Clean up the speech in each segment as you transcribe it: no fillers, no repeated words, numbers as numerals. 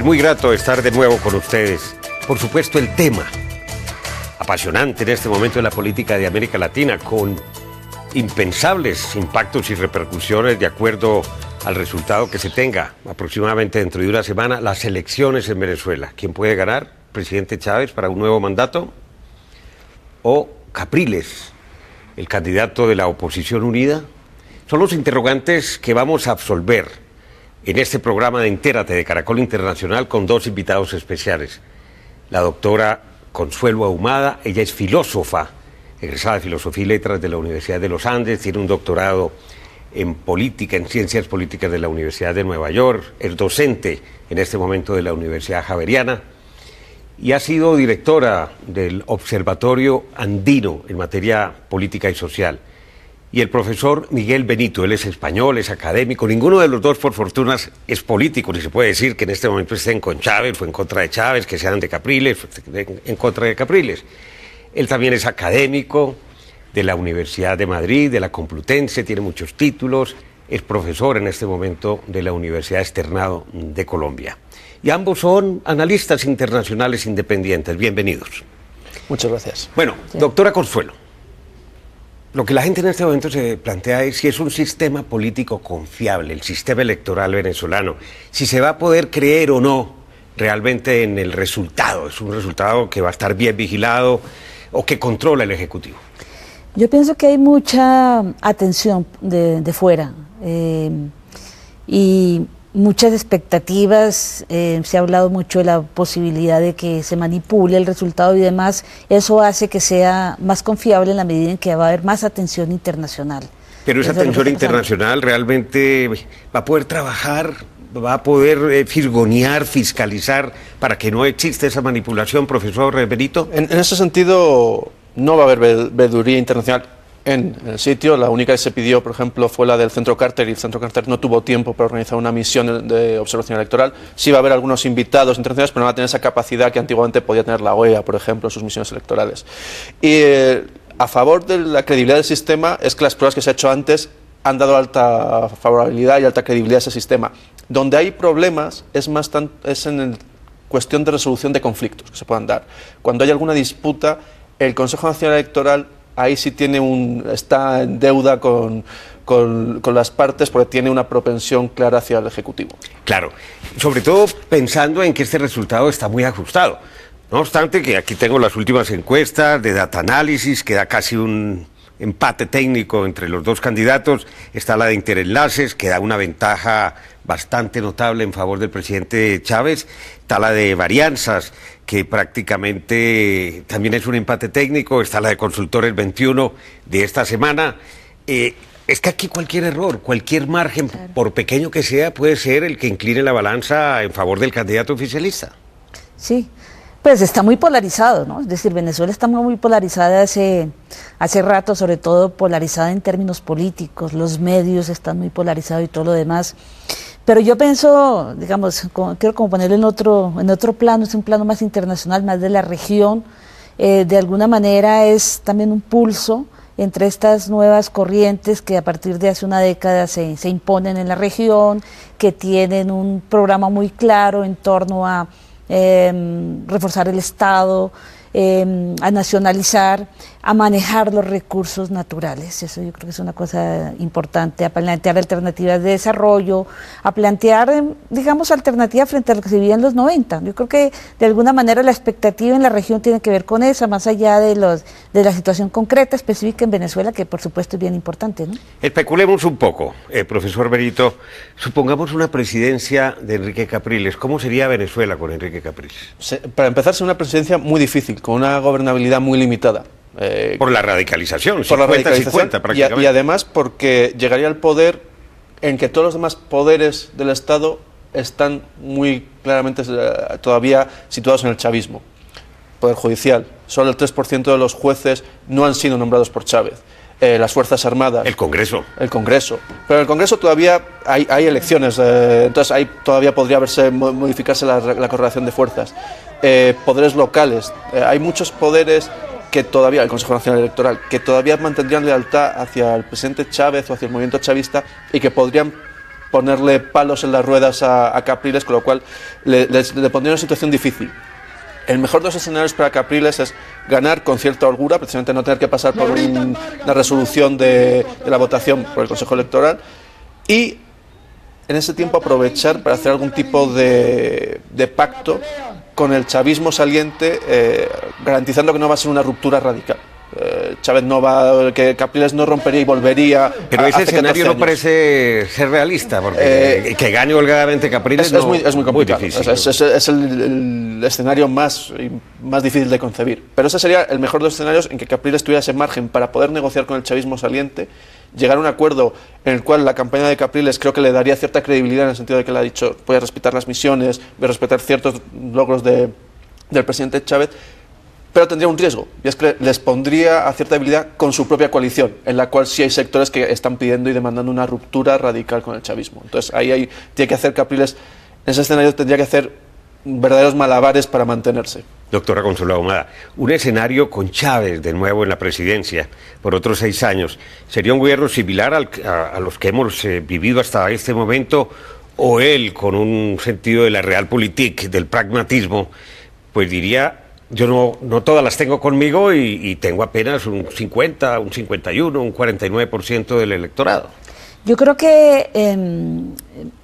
muy grato estar de nuevo con ustedes. Por supuesto, el tema apasionante en este momento de la política de América Latina, con impensables impactos y repercusiones de acuerdo al resultado que se tenga aproximadamente dentro de una semana, las elecciones en Venezuela. ¿Quién puede ganar? ¿Presidente Chávez para un nuevo mandato? ¿O Capriles, el candidato de la oposición unida? Son los interrogantes que vamos a absolver en este programa de Entérate de Caracol Internacional con dos invitados especiales. La doctora Consuelo Ahumada, ella es filósofa, egresada de Filosofía y Letras de la Universidad de los Andes, tiene un doctorado en política, en ciencias políticas de la Universidad de Nueva York, es docente en este momento de la Universidad Javeriana y ha sido directora del Observatorio Andino en materia política y social. Y el profesor Miguel Benito, él es español, es académico, ninguno de los dos por fortuna es político, ni se puede decir que en este momento estén con Chávez o en contra de Chávez, que sean de Capriles, en contra de Capriles. Él también es académico de la Universidad de Madrid, de la Complutense, tiene muchos títulos, es profesor en este momento de la Universidad Externado de Colombia. Y ambos son analistas internacionales independientes. Bienvenidos. Muchas gracias. Bueno, doctora Consuelo, lo que la gente en este momento se plantea es si es un sistema político confiable, el sistema electoral venezolano, si se va a poder creer o no realmente en el resultado, es un resultado que va a estar bien vigilado o que controla el Ejecutivo. Yo pienso que hay mucha atención de fuera y muchas expectativas, se ha hablado mucho de la posibilidad de que se manipule el resultado y demás, eso hace que sea más confiable en la medida en que va a haber más atención internacional. Pero esa atención internacional realmente va a poder trabajar, va a poder fisgonear, fiscalizar para que no exista esa manipulación, profesor Benito. En ese sentido no va a haber veeduría internacional en el sitio. La única que se pidió, por ejemplo, fue la del Centro Carter, y el Centro Carter no tuvo tiempo para organizar una misión de observación electoral. Sí va a haber algunos invitados internacionales, pero no va a tener esa capacidad que antiguamente podía tener la OEA, por ejemplo, en sus misiones electorales. Y a favor de la credibilidad del sistema es que las pruebas que se han hecho antes han dado alta favorabilidad y alta credibilidad a ese sistema. Donde hay problemas es en cuestión de resolución de conflictos que se puedan dar. Cuando hay alguna disputa, el Consejo Nacional Electoral ahí sí está en deuda con las partes, porque tiene una propensión clara hacia el Ejecutivo. Claro, sobre todo pensando en que este resultado está muy ajustado. No obstante, que aquí tengo las últimas encuestas de Data Analysis, que da casi un empate técnico entre los dos candidatos. Está la de Interenlaces, que da una ventaja bastante notable en favor del presidente Chávez. Está la de Varianzas, que prácticamente también es un empate técnico. Está la de Consultores 21 de esta semana. Es que aquí cualquier error, cualquier margen, claro, por pequeño que sea, puede ser el que incline la balanza en favor del candidato oficialista. Sí, pues está muy polarizado, ¿no? Es decir, Venezuela está muy polarizada hace rato, sobre todo polarizada en términos políticos, los medios están muy polarizados y todo lo demás. Pero yo pienso, digamos, quiero como ponerlo en otro plano, es un plano más internacional, más de la región. De alguna manera es también un pulso entre estas nuevas corrientes que a partir de hace una década se imponen en la región, que tienen un programa muy claro en torno a reforzar el Estado, a nacionalizar, a manejar los recursos naturales. Eso yo creo que es una cosa importante, a plantear alternativas de desarrollo, a plantear, digamos, alternativas frente a lo que se vivía en los 90. Yo creo que de alguna manera la expectativa en la región tiene que ver con esa, más allá de la situación concreta, específica en Venezuela, que por supuesto es bien importante, ¿no? Especulemos un poco, profesor Benito. Supongamos una presidencia de Enrique Capriles. ¿Cómo sería Venezuela con Enrique Capriles? Para empezar, es una presidencia muy difícil, con una gobernabilidad muy limitada. Por la radicalización, por 50-50 prácticamente. Y además porque llegaría al poder en que todos los demás poderes del Estado están muy claramente todavía situados en el chavismo. Poder judicial, solo el 3% de los jueces no han sido nombrados por Chávez. Las Fuerzas Armadas. El Congreso. El Congreso. Pero en el Congreso todavía hay elecciones, entonces ahí todavía podría modificarse la correlación de fuerzas. Poderes locales. Hay muchos poderes que todavía, el Consejo Nacional Electoral, que todavía mantendrían lealtad hacia el presidente Chávez o hacia el movimiento chavista y que podrían ponerle palos en las ruedas a Capriles, con lo cual le pondría en una situación difícil. El mejor de los escenarios para Capriles es ganar con cierta holgura, precisamente no tener que pasar por una resolución de la votación por el Consejo Electoral, y en ese tiempo aprovechar para hacer algún tipo de pacto con el chavismo saliente, garantizando que no va a ser una ruptura radical. Chávez no va, que Capriles no rompería y volvería. Pero ese escenario no parece ser realista, porque que gane holgadamente Capriles es muy complicado. Muy difícil. Es el escenario más difícil de concebir. Pero ese sería el mejor de los escenarios, en que Capriles tuviera ese margen para poder negociar con el chavismo saliente, llegar a un acuerdo en el cual la campaña de Capriles creo que le daría cierta credibilidad, en el sentido de que le ha dicho voy a respetar las misiones, voy a respetar ciertos logros del presidente Chávez. Pero tendría un riesgo, y es que les pondría a cierta debilidad con su propia coalición, en la cual sí hay sectores que están pidiendo y demandando una ruptura radical con el chavismo. Entonces ahí tiene que hacer Capriles, en ese escenario tendría que hacer verdaderos malabares para mantenerse. Doctora Consuelo Ahumada, un escenario con Chávez de nuevo en la presidencia por otros 6 años, ¿sería un gobierno similar a los que hemos vivido hasta este momento, o él, con un sentido de la realpolitik, del pragmatismo, pues diría: yo no todas las tengo conmigo y tengo apenas un 50, un 51, un 49% del electorado? Yo creo que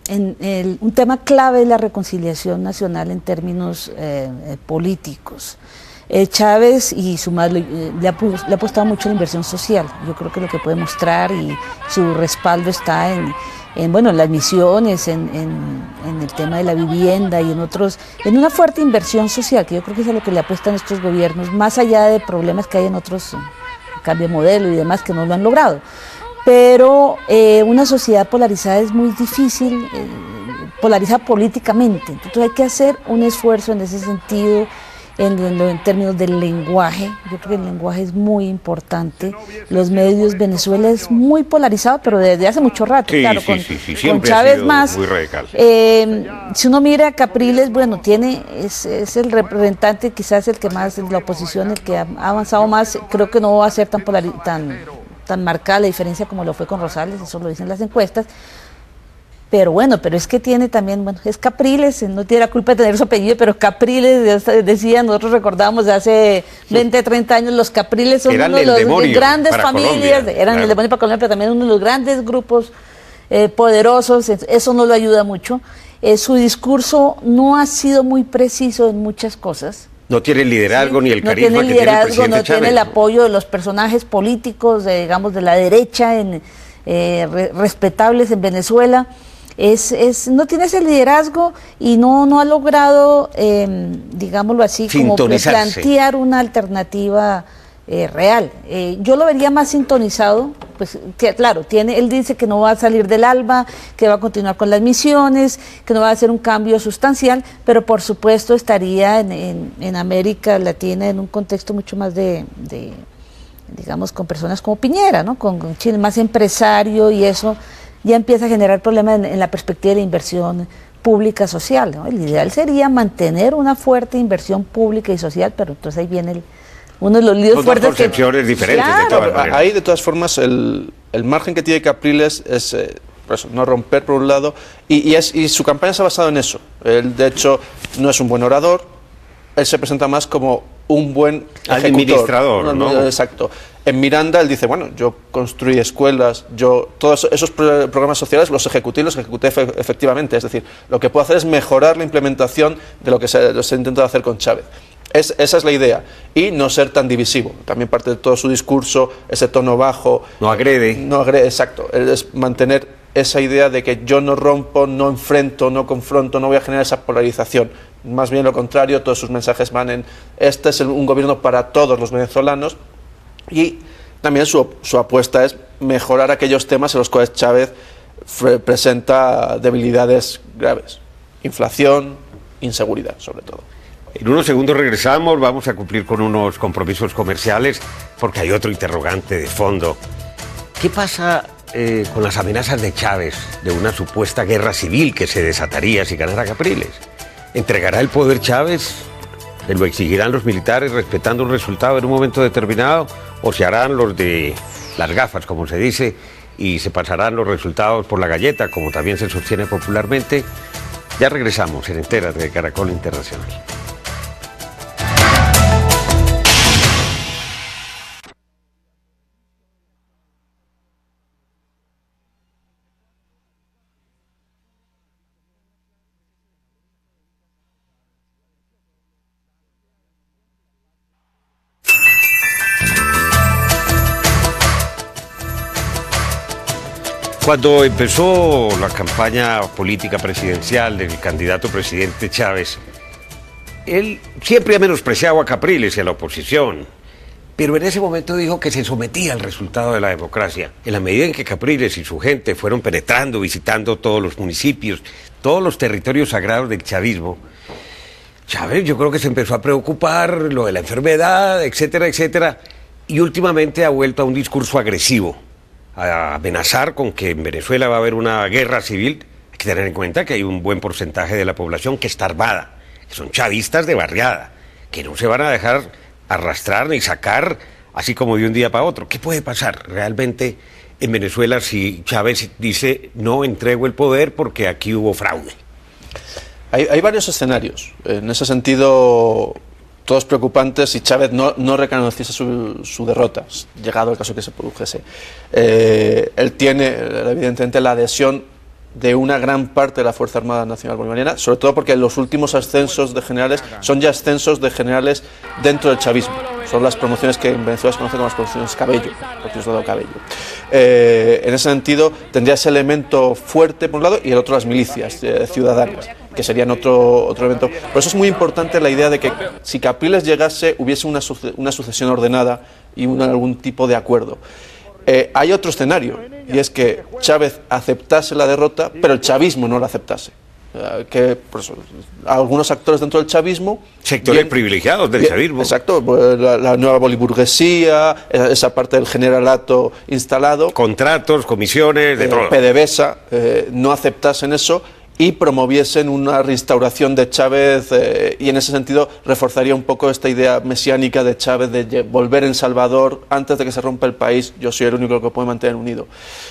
un tema clave es la reconciliación nacional en términos políticos. Chávez y su madre le ha apostado mucho a la inversión social. Yo creo que lo que puede mostrar y su respaldo está en las misiones, en el tema de la vivienda y en una fuerte inversión social, que yo creo que es a lo que le apuestan estos gobiernos, más allá de problemas que hay en otros, cambio de modelo y demás, que no lo han logrado. Pero una sociedad polarizada es muy difícil, polarizada políticamente, entonces hay que hacer un esfuerzo en ese sentido. En términos del lenguaje, yo creo que el lenguaje es muy importante. Los medios, Venezuela es muy polarizado, pero desde hace mucho rato, sí, claro, sí, con Chávez más. Muy radical. Si uno mira a Capriles, bueno, es el representante, quizás el que más, de la oposición, el que ha avanzado más. Creo que no va a ser tan marcada la diferencia como lo fue con Rosales, eso lo dicen las encuestas. Pero bueno, es que tiene también, es Capriles, no tiene la culpa de tener su apellido, pero Capriles, decía, nosotros recordamos de hace 20, 30 años, los Capriles son uno de los grandes familias, eran el demonio para Colombia, pero también uno de los grandes grupos poderosos, eso no lo ayuda mucho. Su discurso no ha sido muy preciso en muchas cosas. No tiene el liderazgo ni el carisma que tiene el liderazgo, no tiene el apoyo de los personajes políticos, digamos, de la derecha, respetables en Venezuela. No tiene ese liderazgo y no ha logrado, digámoslo así, como plantear una alternativa real. Yo lo vería más sintonizado, pues que, claro, él dice que no va a salir del ALBA, que va a continuar con las misiones, que no va a hacer un cambio sustancial, pero por supuesto estaría en América Latina en un contexto mucho más digamos, con personas como Piñera, ¿no? Con Chile, más empresario, y eso ya empieza a generar problemas en la perspectiva de la inversión pública social, ¿no? El ideal sería mantener una fuerte inversión pública y social, pero entonces ahí viene uno de los líos fuertes. Son concepciones diferentes. Claro. De todas maneras. Ahí, de todas formas, el margen que tiene Capriles es pues, no romper, por un lado, y su campaña se ha basado en eso. Él, de hecho, no es un buen orador, él se presenta más como un buen administrador, ¿no? Exacto. En Miranda él dice, bueno, yo construí escuelas, todos esos programas sociales los ejecuté efectivamente, es decir, lo que puedo hacer es mejorar la implementación de lo que se ha intentado hacer con Chávez. Esa es la idea, y no ser tan divisivo. También parte de todo su discurso, ese tono bajo. No agrede, exacto. Es mantener esa idea de que yo no rompo, no enfrento, no confronto, no voy a generar esa polarización. Más bien lo contrario, todos sus mensajes van en este es un gobierno para todos los venezolanos, y también su apuesta es mejorar aquellos temas en los cuales Chávez presenta debilidades graves. Inflación, inseguridad, sobre todo. En unos segundos regresamos, vamos a cumplir con unos compromisos comerciales, porque hay otro interrogante de fondo. ¿Qué pasa con las amenazas de Chávez de una supuesta guerra civil que se desataría si ganara Capriles? ¿Entregará el poder Chávez? ¿Se lo exigirán los militares respetando un resultado en un momento determinado? ¿O se harán los de las gafas, como se dice, y se pasarán los resultados por la galleta, como también se sostiene popularmente. Ya regresamos en Entérate de Caracol Internacional. Cuando empezó la campaña política presidencial del candidato presidente Chávez, él siempre ha menospreciado a Capriles y a la oposición, pero en ese momento dijo que se sometía al resultado de la democracia. En la medida en que Capriles y su gente fueron penetrando, visitando todos los municipios, todos los territorios sagrados del chavismo, Chávez yo creo que se empezó a preocupar, lo de la enfermedad, etcétera, etcétera, y últimamente ha vuelto a un discurso agresivo, a amenazar con que en Venezuela va a haber una guerra civil. Hay que tener en cuenta que hay un buen porcentaje de la población que está armada, que son chavistas de barriada, que no se van a dejar arrastrar ni sacar así como de un día para otro. ¿Qué puede pasar realmente en Venezuela si Chávez dice no entrego el poder porque aquí hubo fraude? Hay varios escenarios. En ese sentido, todos preocupantes si Chávez no reconociese su derrota, llegado el caso que se produjese. Él tiene, evidentemente, la adhesión de una gran parte de la Fuerza Armada Nacional Bolivariana, sobre todo porque los últimos ascensos de generales son ya ascensos de generales dentro del chavismo. Son las promociones que en Venezuela se conocen como las promociones Cabello, porque es dado Cabello. En ese sentido, tendría ese elemento fuerte por un lado y el otro las milicias ciudadanas, que serían otro elemento. Por eso es muy importante la idea de que si Capriles llegase, hubiese una sucesión ordenada y algún tipo de acuerdo. Hay otro escenario, y es que Chávez aceptase la derrota, pero el chavismo no la aceptase. Que por eso, algunos actores dentro del chavismo, sectores privilegiados del chavismo, exacto, la nueva boliburguesía, esa parte del generalato instalado, contratos, comisiones, de todo, PDVSA, no aceptasen eso y promoviesen una reinstauración de Chávez, y en ese sentido reforzaría un poco esta idea mesiánica de Chávez de volver en Salvador antes de que se rompa el país. Yo soy el único que puede mantener unido.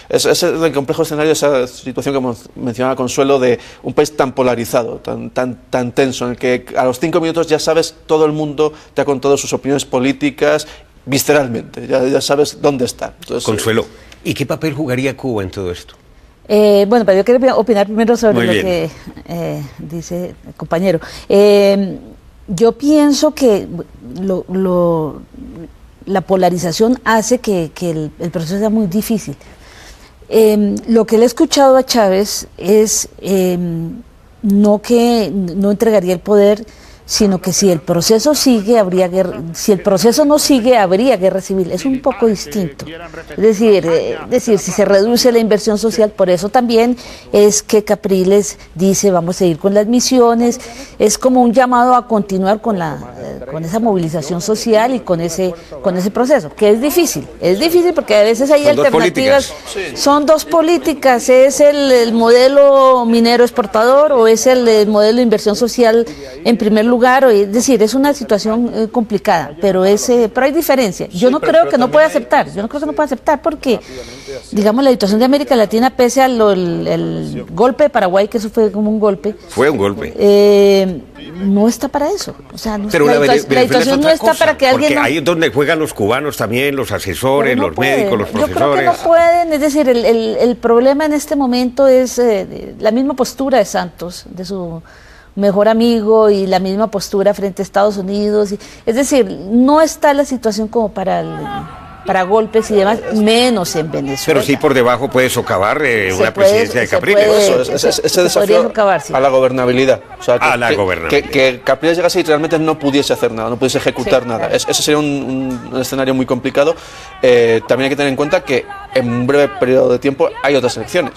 Ese es el complejo escenario, esa situación que mencionaba Consuelo, de un país tan polarizado, tan tenso, en el que a los 5 minutos ya sabes, todo el mundo te ha contado sus opiniones políticas visceralmente, ya sabes dónde está. Entonces, Consuelo, ¿y qué papel jugaría Cuba en todo esto? Bueno, pero yo quería opinar primero sobre Muy lo bien. que dice el compañero. Yo pienso que la polarización hace que el proceso sea muy difícil. Lo que le he escuchado a Chávez es no que no entregaría el poder, sino que si el proceso sigue, habría guerra, si el proceso no sigue, habría guerra civil. Es un poco distinto. Es decir, si se reduce la inversión social, por eso también es que Capriles dice vamos a ir con las misiones, es como un llamado a continuar con esa movilización social y con ese proceso, que es difícil porque a veces hay alternativas, son dos políticas, es el modelo minero exportador o es el modelo de inversión social en primer lugar, es decir, es una situación complicada, pero hay diferencia. Yo no creo que no pueda aceptar, porque, digamos, la situación de América Latina, pese al el golpe de Paraguay, que eso fue como un golpe. Fue un golpe. No está para eso. O sea, pero la situación no está para que alguien... Porque ahí es donde juegan los cubanos también, los asesores, los médicos, los profesores. Yo creo que no pueden, es decir, el problema en este momento es la misma postura de Santos, de su mejor amigo, y la misma postura frente a Estados Unidos. Es decir, no está la situación como para golpes y demás, menos en Venezuela. Pero sí por debajo puede socavar una presidencia de Capriles. Ese desafío a la gobernabilidad. O sea, que Capriles llegase y realmente no pudiese hacer nada, no pudiese ejecutar nada. Ese sería un escenario muy complicado. También hay que tener en cuenta que en un breve periodo de tiempo hay otras elecciones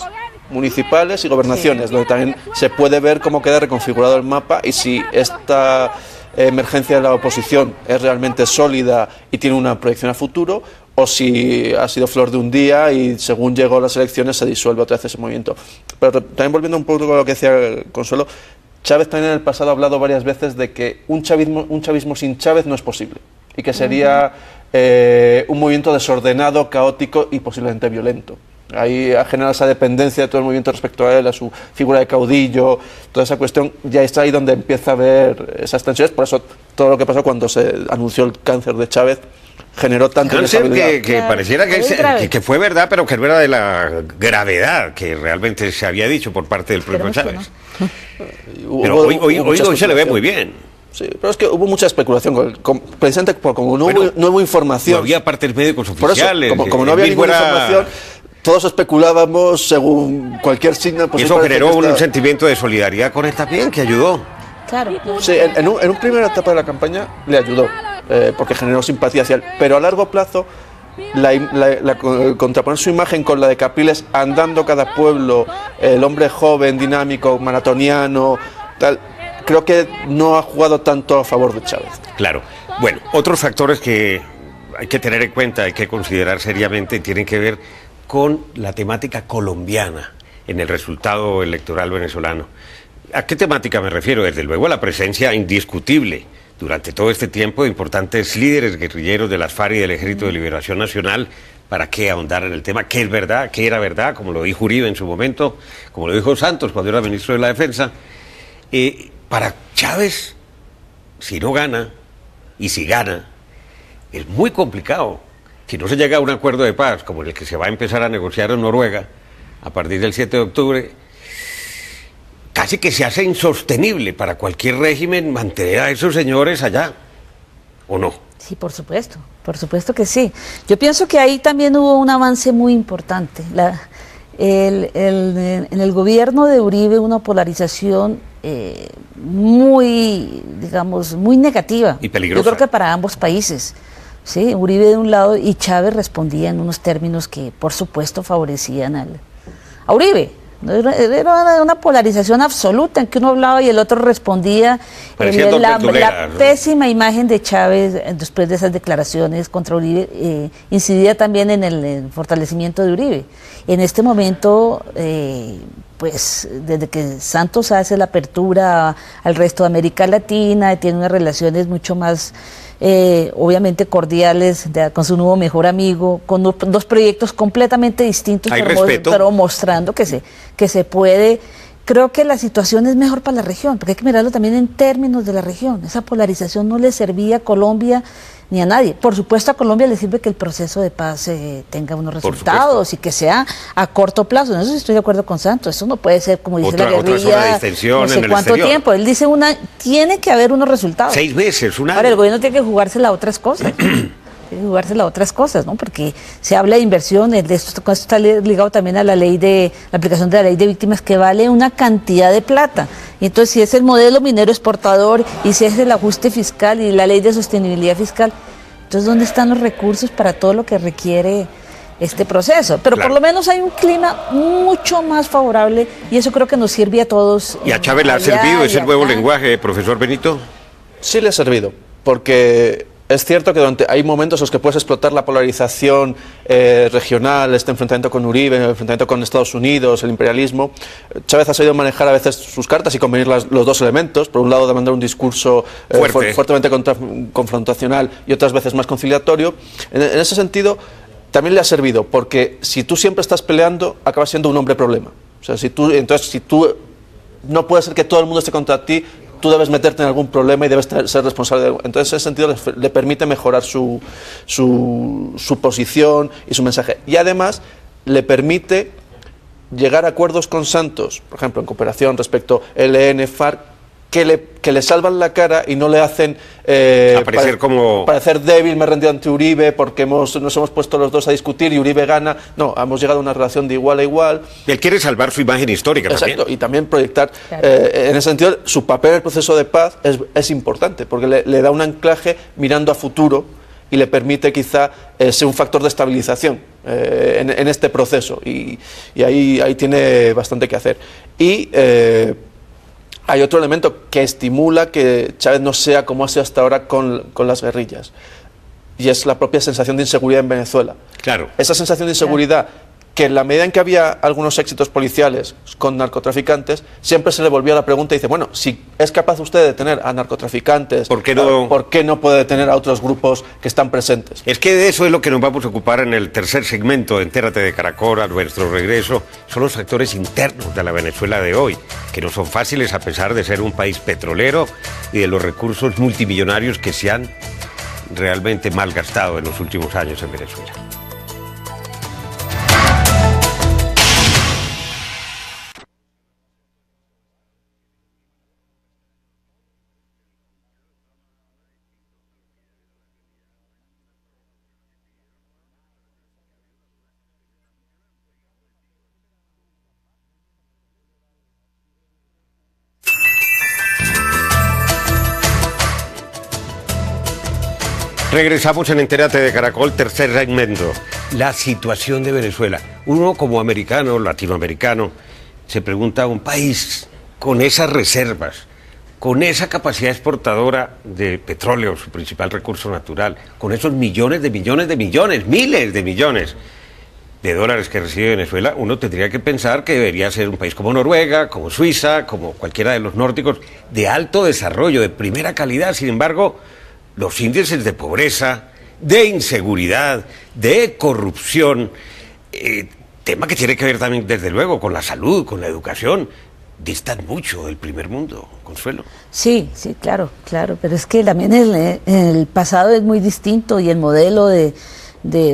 municipales y gobernaciones, donde también se puede ver cómo queda reconfigurado el mapa y si esta emergencia de la oposición es realmente sólida y tiene una proyección a futuro, o si ha sido flor de un día y según llegó a las elecciones se disuelve otra vez ese movimiento. Pero también volviendo un poco a lo que decía Consuelo, Chávez también en el pasado ha hablado varias veces de que un chavismo sin Chávez no es posible y que sería un movimiento desordenado, caótico y posiblemente violento. ahí ha generado esa dependencia de todo el movimiento respecto a él, a su figura de caudillo, toda esa cuestión, ya está ahí donde empieza a haber esas tensiones. Por eso todo lo que pasó cuando se anunció el cáncer de Chávez generó tanta inestabilidad. Que pareciera que fue verdad, pero que no era de la gravedad que realmente se había dicho por parte del propio Chávez. ¿No? Pero hoy se le ve muy bien. Sí, pero es que hubo mucha especulación, precisamente como no hubo información. No había partes médicos oficiales. Por eso, como no había ninguna información, todos especulábamos según cualquier signo. Pues eso generó un sentimiento de solidaridad con esta bien que ayudó. Claro. Sí, en una primera etapa de la campaña le ayudó, porque generó simpatía hacia él, pero a largo plazo contraponer su imagen con la de Capriles, andando cada pueblo, el hombre joven, dinámico, maratoniano, tal, creo que no ha jugado tanto a favor de Chávez. Claro. Bueno, otros factores que hay que tener en cuenta, hay que considerar seriamente, tienen que ver con la temática colombiana en el resultado electoral venezolano. ¿A qué temática me refiero? Desde luego a la presencia indiscutible durante todo este tiempo de importantes líderes guerrilleros de las FARC y del Ejército de Liberación Nacional. ¿Para qué ahondar en el tema? ¿Qué es verdad? ¿Qué era verdad? Como lo dijo Uribe en su momento, como lo dijo Santos cuando era ministro de la Defensa. Para Chávez, si no gana, y si gana, es muy complicado. Si no se llega a un acuerdo de paz, como el que se va a empezar a negociar en Noruega a partir del 7 de octubre, casi que se hace insostenible para cualquier régimen mantener a esos señores allá, ¿o no? Sí, por supuesto que sí. Yo pienso que ahí también hubo un avance muy importante. En el gobierno de Uribe una polarización muy, digamos, muy negativa. Y peligrosa. Yo creo que para ambos países. Sí, Uribe de un lado y Chávez respondía en unos términos que, por supuesto, favorecían a Uribe. Era una polarización absoluta en que uno hablaba y el otro respondía. La pésima imagen de Chávez después de esas declaraciones contra Uribe incidía también en el fortalecimiento de Uribe. En este momento, pues desde que Santos hace la apertura al resto de América Latina, tiene unas relaciones mucho más obviamente cordiales con su nuevo mejor amigo, con dos proyectos completamente distintos, pero mostrando que se puede. Creo que la situación es mejor para la región, porque hay que mirarlo también en términos de la región. Esa polarización no le servía a Colombia ni a nadie. Por supuesto, a Colombia le sirve que el proceso de paz tenga unos resultados y que sea a corto plazo. En eso sí estoy de acuerdo con Santos. Eso no puede ser, como dice la guerrilla, no sé cuánto tiempo. Él dice tiene que haber unos resultados. 6 meses, un año. Ahora, el gobierno tiene que jugársela a otras cosas. Tiene que jugársela a otras cosas, ¿no? Porque se habla de inversiones, esto está ligado también a la aplicación de la ley de víctimas, que vale una cantidad de plata. Y entonces, si es el modelo minero exportador y si es el ajuste fiscal y la ley de sostenibilidad fiscal, entonces, ¿dónde están los recursos para todo lo que requiere este proceso? Pero por lo menos hay un clima mucho más favorable y eso creo que nos sirve a todos. ¿Y a Chávez le ha servido ese nuevo lenguaje, profesor Benito? Sí le ha servido, porque es cierto que hay momentos en los que puedes explotar la polarización regional, este enfrentamiento con Uribe, el enfrentamiento con Estados Unidos, el imperialismo. Chávez ha sabido manejar a veces sus cartas y convenir los dos elementos. Por un lado, de mandar un discurso fuertemente confrontacional y otras veces más conciliatorio. En ese sentido, también le ha servido, porque si tú siempre estás peleando, acabas siendo un hombre problema. O sea, si tú no puede ser que todo el mundo esté contra ti, tú debes meterte en algún problema y debes ser responsable. Entonces, en ese sentido, le permite mejorar su posición y su mensaje. Y además, le permite llegar a acuerdos con Santos, por ejemplo, en cooperación respecto a ELN, FARC, que le salvan la cara y no le hacen parecer débil, me he rendido ante Uribe porque nos hemos puesto los dos a discutir y Uribe gana. No, hemos llegado a una relación de igual a igual. Él quiere salvar su imagen histórica. Exacto, también. Y también proyectar, en ese sentido, su papel en el proceso de paz es importante, porque le da un anclaje mirando a futuro y le permite quizá ser un factor de estabilización en este proceso. Y ahí tiene bastante que hacer. Y hay otro elemento que estimula que Chávez no sea como ha sido hasta ahora con las guerrillas, y es la propia sensación de inseguridad en Venezuela. Claro. Esa sensación de inseguridad que en la medida en que había algunos éxitos policiales con narcotraficantes, siempre se le volvía la pregunta y dice, bueno, si es capaz usted de detener a narcotraficantes, ¿por qué no puede detener a otros grupos que están presentes? Es que de eso es lo que nos vamos a ocupar en el tercer segmento de Entérate de Caracol, a nuestro regreso. Son los factores internos de la Venezuela de hoy, que no son fáciles a pesar de ser un país petrolero y de los recursos multimillonarios que se han realmente malgastado en los últimos años en Venezuela. Regresamos en Entérate de Caracol, tercer segmento. La situación de Venezuela. Uno como americano, latinoamericano, se pregunta, un país con esas reservas, con esa capacidad exportadora de petróleo, su principal recurso natural, con esos millones de millones de millones, miles de millones de dólares que recibe Venezuela, uno tendría que pensar que debería ser un país como Noruega, como Suiza, como cualquiera de los nórdicos, de alto desarrollo, de primera calidad. Sin embargo, los índices de pobreza, de inseguridad, de corrupción, tema que tiene que ver también, desde luego, con la salud, con la educación, distan mucho del primer mundo, Consuelo. Sí, sí, claro, pero es que también el pasado es muy distinto y el modelo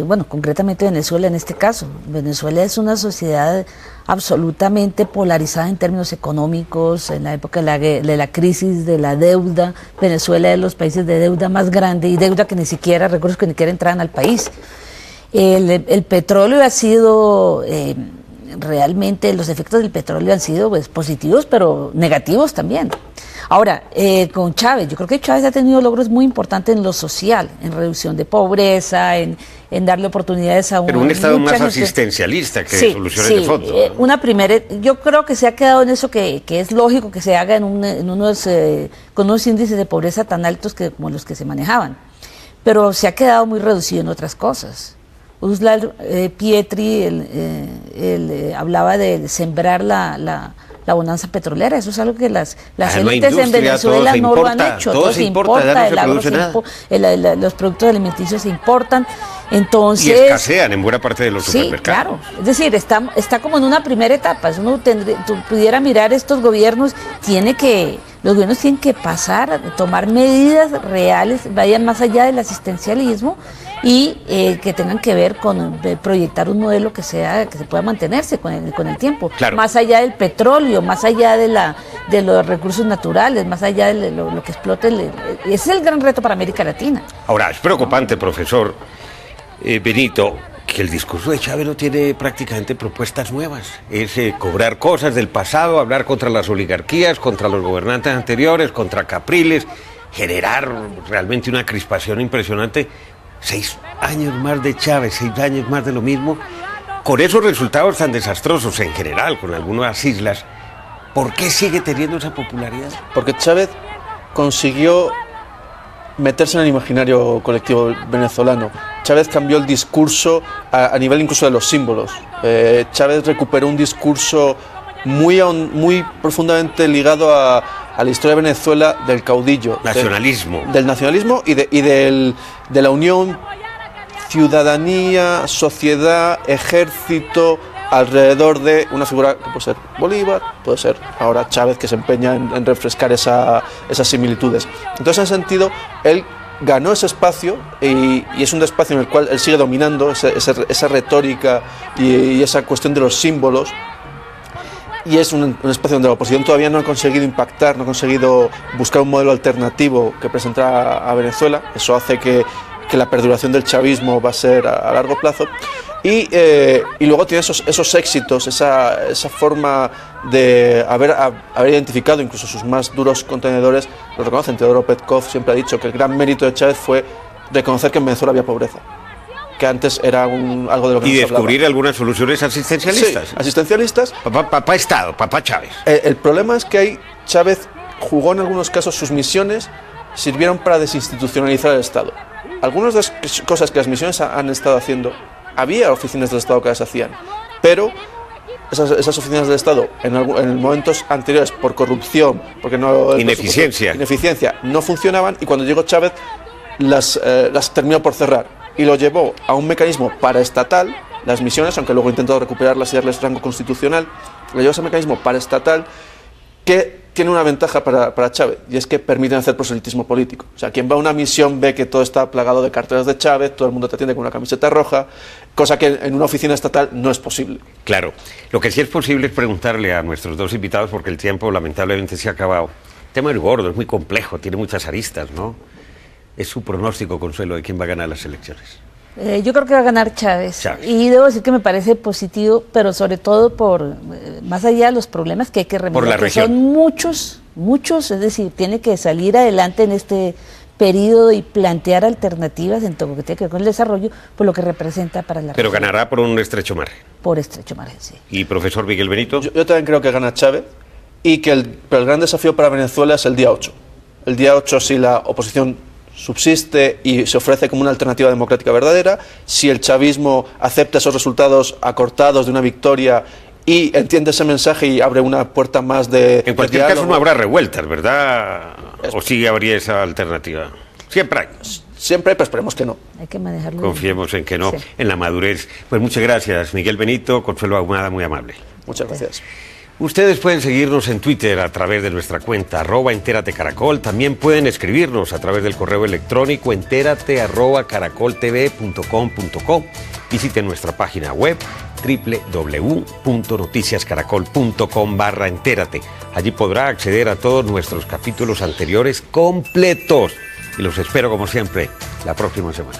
bueno, concretamente Venezuela en este caso. Venezuela es una sociedad absolutamente polarizada en términos económicos. En la época de la crisis de la deuda, Venezuela es de los países de deuda más grande, y deuda que ni siquiera, recursos que ni siquiera entraban al país. El petróleo ha sido, realmente los efectos del petróleo han sido pues positivos, pero negativos también. Ahora, con Chávez, yo creo que Chávez ha tenido logros muy importantes en lo social, en reducción de pobreza, en darle oportunidades a Pero un Estado más asistencialista que soluciones de fondo. Yo creo que se ha quedado en eso que es lógico que se haga con unos índices de pobreza tan altos como los que se manejaban. Pero se ha quedado muy reducido en otras cosas. Uslar Pietri hablaba de sembrar la bonanza petrolera. Eso es algo que las élites en Venezuela no lo han hecho. Todo se importa, los productos alimenticios se importan. Entonces, y escasean en buena parte de los supermercados. Claro. Es decir, está como en una primera etapa. Si uno pudiera mirar estos gobiernos, los gobiernos tienen que pasar a tomar medidas reales, vayan más allá del asistencialismo y que tengan que ver con proyectar un modelo que se pueda mantenerse con el tiempo. Claro. Más allá del petróleo, más allá de los recursos naturales, más allá de lo que explote. Ese es el gran reto para América Latina. Ahora, es preocupante, profesor Benito, que el discurso de Chávez no tiene prácticamente propuestas nuevas. Es cobrar cosas del pasado, hablar contra las oligarquías, contra los gobernantes anteriores, contra Capriles, generar realmente una crispación impresionante. 6 años más de Chávez, 6 años más de lo mismo, con esos resultados tan desastrosos en general, con algunas islas. ¿Por qué sigue teniendo esa popularidad? Porque Chávez consiguió meterse en el imaginario colectivo venezolano. Chávez cambió el discurso a nivel incluso de los símbolos. Chávez recuperó un discurso muy profundamente ligado a la historia de Venezuela del caudillo. Nacionalismo. Del nacionalismo y de la unión ciudadanía, sociedad, ejército, alrededor de una figura que puede ser Bolívar, puede ser ahora Chávez, que se empeña en refrescar esas similitudes. Entonces, en ese sentido, él ganó ese espacio y es un espacio en el cual él sigue dominando esa retórica y esa cuestión de los símbolos. Y es un espacio donde la oposición todavía no ha conseguido impactar, no ha conseguido buscar un modelo alternativo que presentar a Venezuela. Eso hace que la perduración del chavismo va a ser a largo plazo. Y luego tiene esos éxitos, esa forma de haber identificado incluso sus más duros contenedores. Lo reconocen. Teodoro Petkov siempre ha dicho que el gran mérito de Chávez fue reconocer que en Venezuela había pobreza, que antes era algo de lo que y nos descubrir hablaba. Algunas soluciones asistencialistas. Sí, asistencialistas. Papá Estado, papá Chávez. El problema es que Chávez jugó en algunos casos, sus misiones sirvieron para desinstitucionalizar el Estado. Algunas de las cosas que las misiones han estado haciendo, había oficinas del Estado que las hacían, pero esas oficinas del Estado en momentos anteriores por corrupción, porque no ineficiencia, no funcionaban, y cuando llegó Chávez las terminó por cerrar y lo llevó a un mecanismo paraestatal, las misiones, aunque luego intentó recuperarlas y darles rango constitucional, lo llevó a ese mecanismo paraestatal que tiene una ventaja para Chávez, y es que permiten hacer proselitismo político. O sea, quien va a una misión ve que todo está plagado de carteles de Chávez, todo el mundo te atiende con una camiseta roja, cosa que en una oficina estatal no es posible. Claro, lo que sí es posible es preguntarle a nuestros dos invitados, porque el tiempo lamentablemente se ha acabado. El tema es gordo, es muy complejo, tiene muchas aristas, ¿no? Es su pronóstico, Consuelo, de quién va a ganar las elecciones. Yo creo que va a ganar Chávez. Y debo decir que me parece positivo, pero sobre todo por, más allá de los problemas que hay que remediar, que son muchos, es decir, tiene que salir adelante en este periodo y plantear alternativas en todo lo que tiene que ver con el desarrollo, por lo que representa para la Pero región. Ganará por un estrecho margen. Por estrecho margen, sí. ¿Y profesor Miguel Benito? Yo también creo que gana Chávez, y que pero el gran desafío para Venezuela es el día 8. El día 8, si la oposición subsiste y se ofrece como una alternativa democrática verdadera, si el chavismo acepta esos resultados acortados de una victoria y entiende ese mensaje y abre una puerta más de... En cualquier caso no habrá revueltas, ¿verdad? ¿O sí habría esa alternativa? Siempre hay. Siempre hay, pero esperemos que no. Hay que manejarlo. Confiemos en que no, sí, en la madurez. Pues muchas gracias, Miguel Benito, Consuelo Ahumada, muy amable. Muchas gracias. Ustedes pueden seguirnos en Twitter a través de nuestra cuenta @enteratecaracol. También pueden escribirnos a través del correo electrónico enterate@caracoltv.com.co. Visiten nuestra página web www.noticiascaracol.com/entérate. Allí podrá acceder a todos nuestros capítulos anteriores completos. Y los espero, como siempre, la próxima semana.